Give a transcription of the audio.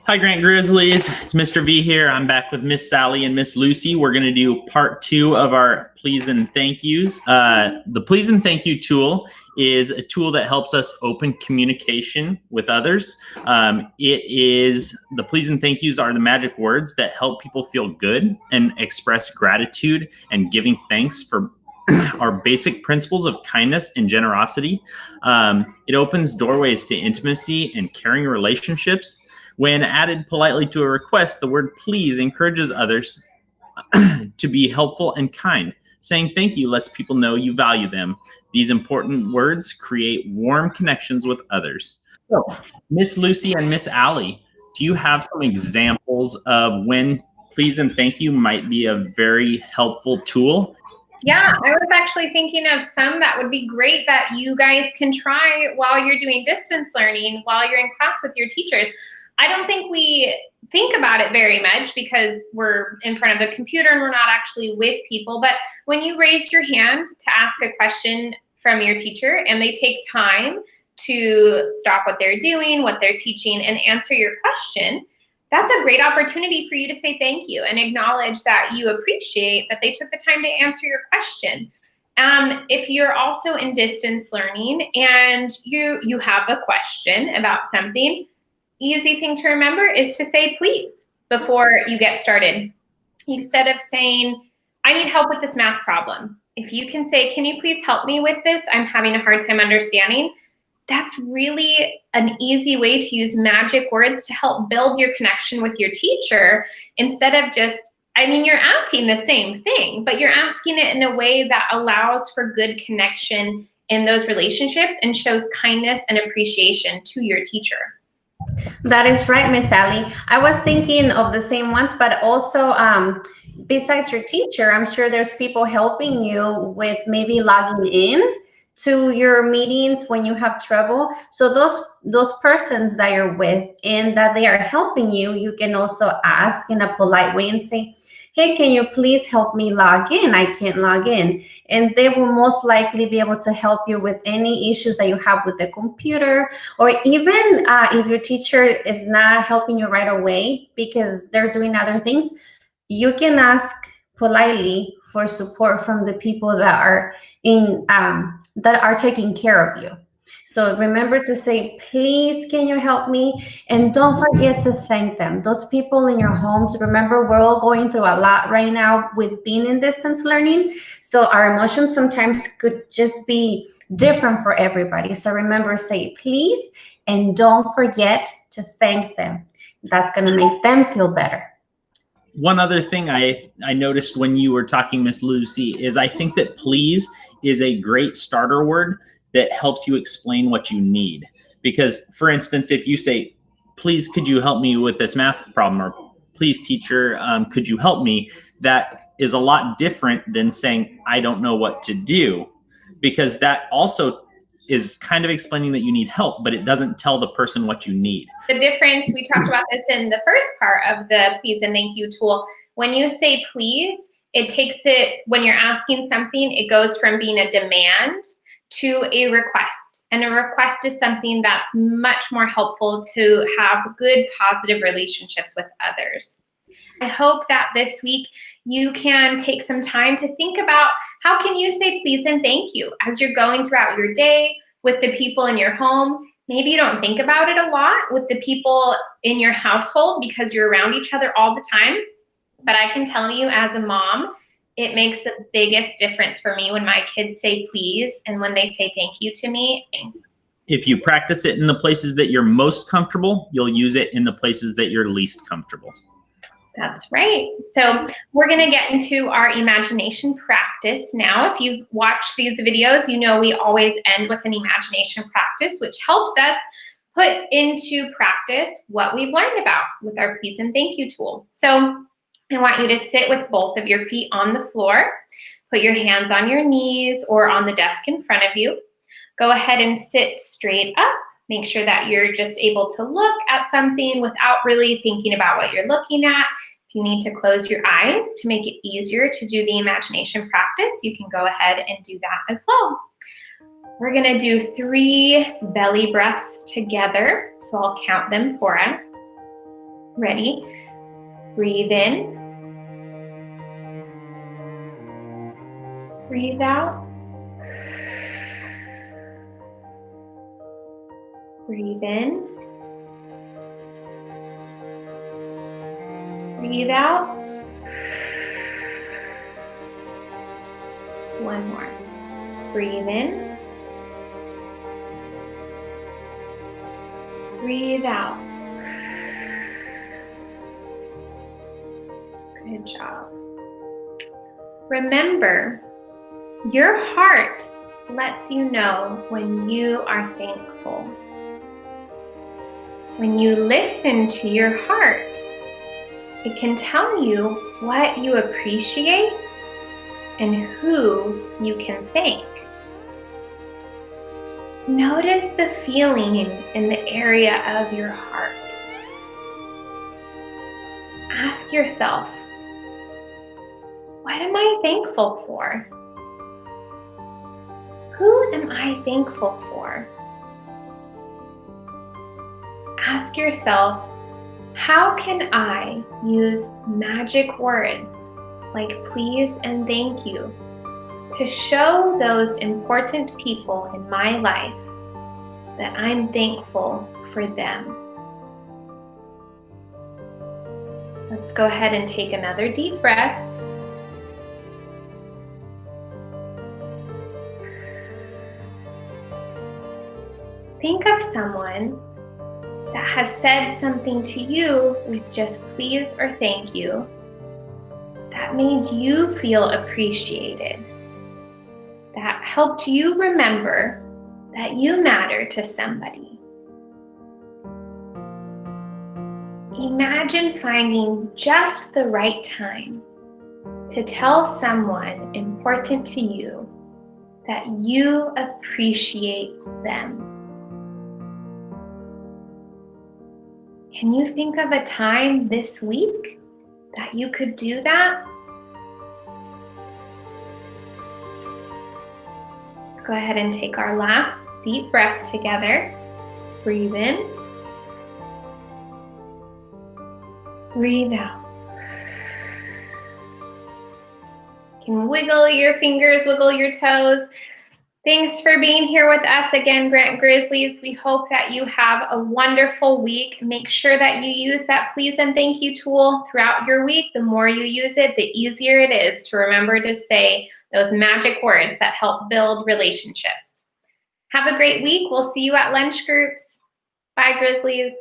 Hi, Grant Grizzlies. It's Mr.V here. I'm back with Mrs.Ali and Mrs.Lucy. We're going to do part 2 of our please and thank yous. The please and thank you tool is a tool that helps us open communication with others. The please and thank yous are the magic words that help people feel good and express gratitude and giving thanks for our basic principles of kindness and generosity. It opens doorways to intimacy and caring relationships. When added politely to a request, the word please encourages others to be helpful and kind. Saying thank you lets people know you value them. These important words create warm connections with others. So, Miss Lucy and Miss Ali, do you have some examples of when please and thank you might be a very helpful tool? Yeah, I was actually thinking of some that would be great that you guys can try while you're doing distance learning, while you're in class with your teachers. I don't think we think about it very much because we're in front of the computer and we're not actually with people. But when you raise your hand to ask a question from your teacher and they take time to stop what they're doing, what they're teaching, and answer your question, that's a great opportunity for you to say thank you and acknowledge that you appreciate that they took the time to answer your question. If you're also in distance learning and you have a question about something, easy thing to remember is to say please before you get started. Instead of saying, I need help with this math problem. If you can say, can you please help me with this? I'm having a hard time understanding. That's really an easy way to use magic words to help build your connection with your teacher instead of just, you're asking the same thing, but you're asking it in a way that allows for good connection in those relationships and shows kindness and appreciation to your teacher. That is right, Mrs.Ali. I was thinking of the same ones, but also besides your teacher, I'm sure there's people helping you with maybe logging in to your meetings when you have trouble. So those persons that you're with and that they are helping you, you can also ask in a polite way and say, hey, can you please help me log in? I can't log in. And they will most likely be able to help you with any issues that you have with the computer, or even if your teacher is not helping you right away because they're doing other things, you can ask politely for support from the people that are taking care of you. So remember to say, please, can you help me? And don't forget to thank them. Those people in your homes, remember, we're all going through a lot right now with being in distance learning. So our emotions sometimes could just be different for everybody. So remember, say please, and don't forget to thank them. That's going to make them feel better. One other thing I noticed when you were talking, Miss Lucy, is I think that please is a great starter word that helps you explain what you need. Because, for instance, if you say, please, could you help me with this math problem? Or please, teacher, could you help me? That is a lot different than saying, I don't know what to do. Because that also is kind of explaining that you need help, but it doesn't tell the person what you need. The difference, we talked about this in the first part of the please and thank you tool. When you say please, it takes it, when you're asking something, it goes from being a demand to a request. And a request is something that's much more helpful to have good, positive relationships with others. I hope that this week you can take some time to think about how can you say please and thank you as you're going throughout your day with the people in your home. Maybe you don't think about it a lot with the people in your household because you're around each other all the time. But I can tell you as a mom, it makes the biggest difference for me when my kids say please and when they say thank you to me. Thanks. If you practice it in the places that you're most comfortable, you'll use it in the places that you're least comfortable. That's right. So we're going to get into our imagination practice now. If you've watched these videos, you know we always end with an imagination practice, which helps us put into practice what we've learned about with our please and thank you tool. So I want you to sit with both of your feet on the floor. Put your hands on your knees or on the desk in front of you. Go ahead and sit straight up. Make sure that you're just able to look at something without really thinking about what you're looking at. If you need to close your eyes to make it easier to do the imagination practice, you can go ahead and do that as well. We're going to do 3 belly breaths together, so I'll count them for us. Ready? Breathe in. Breathe out. Breathe in. Breathe out. One more. Breathe in. Breathe out. Good job. Remember, your heart lets you know when you are thankful. When you listen to your heart, it can tell you what you appreciate and who you can thank. Notice the feeling in the area of your heart. Ask yourself, what am I thankful for? Who am I thankful for? Ask yourself, how can I use magic words like please and thank you to show those important people in my life that I'm thankful for them? Let's go ahead and take another deep breath. Think of someone that has said something to you with just please or thank you that made you feel appreciated, that helped you remember that you matter to somebody. Imagine finding just the right time to tell someone important to you that you appreciate them. Can you think of a time this week that you could do that? Let's go ahead and take our last deep breath together. Breathe in. Breathe out. You can wiggle your fingers, wiggle your toes. Thanks for being here with us again, Grant Grizzlies. We hope that you have a wonderful week. Make sure that you use that please and thank you tool throughout your week. The more you use it, the easier it is to remember to say those magic words that help build relationships. Have a great week. We'll see you at lunch groups. Bye, Grizzlies.